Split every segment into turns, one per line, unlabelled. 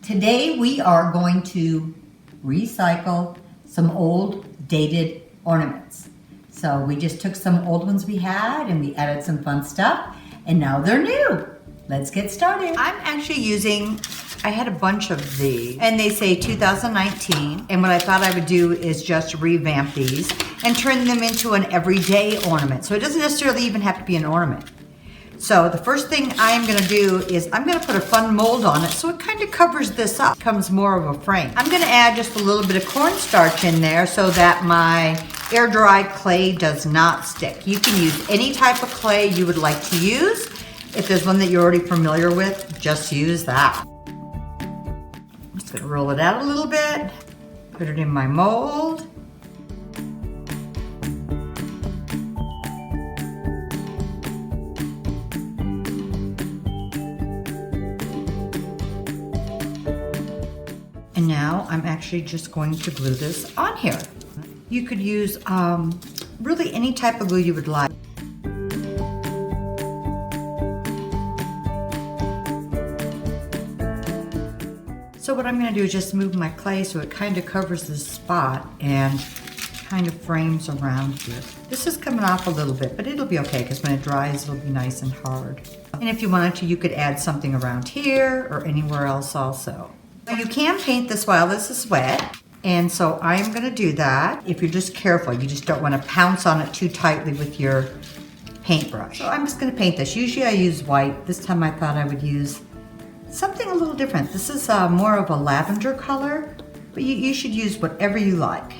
Today we are going to recycle some old dated ornaments. So we just took some old ones we had and we added some fun stuff and now they're new. Let's get started.
I'm actually using, I had a bunch of these and they say 2019, and what I thought I would do is just revamp these and turn them into an everyday ornament. So it doesn't necessarily even have to be an ornament. So the first thing I'm gonna do is I'm gonna put a fun mold on it so it kind of covers this up, becomes more of a frame. I'm gonna add just a little bit of cornstarch in there so that my air dried clay does not stick. You can use any type of clay you would like to use. If there's one that you're already familiar with, just use that. I'm just gonna roll it out a little bit, put it in my mold. And now I'm actually just going to glue this on here. You could use really any type of glue you would like. So what I'm gonna do is just move my clay so it kind of covers this spot and kind of frames around here. This is coming off a little bit, but it'll be okay because when it dries, it'll be nice and hard. And if you wanted to, you could add something around here or anywhere else also. You can paint this while this is wet, and so I'm gonna do that. If you're just careful, you just don't wanna pounce on it too tightly with your paintbrush. So I'm just gonna paint this. Usually I use white. This time I thought I would use something a little different. This is more of a lavender color, but you should use whatever you like.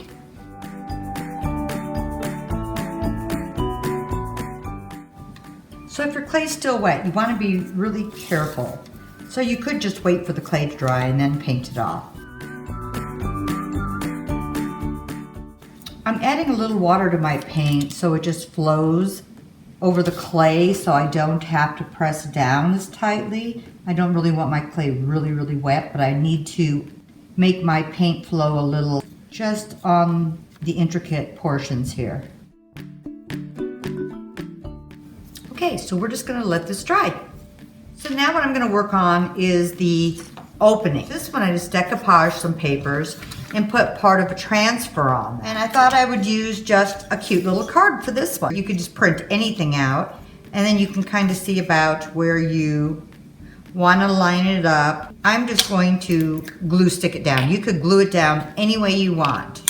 So if your clay's still wet, you wanna be really careful. So you could just wait for the clay to dry and then paint it off. I'm adding a little water to my paint so it just flows over the clay so I don't have to press down as tightly. I don't really want my clay really wet, but I need to make my paint flow a little just on the intricate portions here. Okay, so we're just gonna let this dry. So now what I'm gonna work on is the opening. This one I just decoupaged some papers and put part of a transfer on. And I thought I would use just a cute little card for this one. You could just print anything out and then you can kind of see about where you wanna line it up. I'm just going to glue stick it down. You could glue it down any way you want.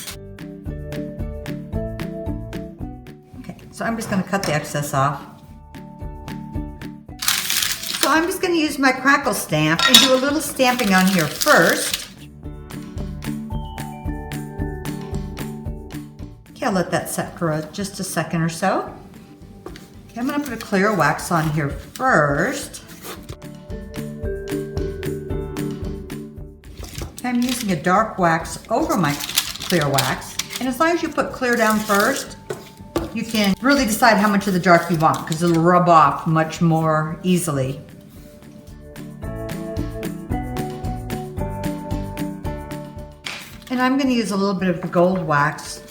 Okay, so I'm just gonna cut the excess off. So I'm just going to use my crackle stamp and do a little stamping on here first. Okay, I'll let that set for just a second or so. Okay, I'm going to put a clear wax on here first. Okay, I'm using a dark wax over my clear wax. And as long as you put clear down first, you can really decide how much of the dark you want because it'll rub off much more easily. And I'm going to use a little bit of the gold wax,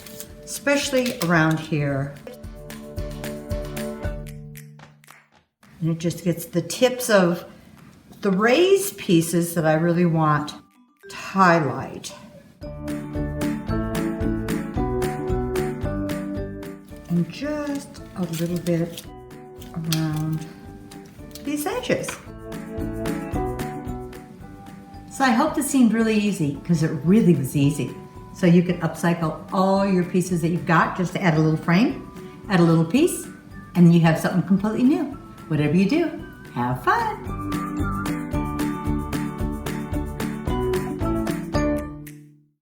especially around here. And it just gets the tips of the raised pieces that I really want to highlight. And just a little bit around these edges.
So I hope this seemed really easy because it really was easy. So you can upcycle all your pieces that you've got just to add a little frame, add a little piece, and you have something completely new. Whatever you do, have fun.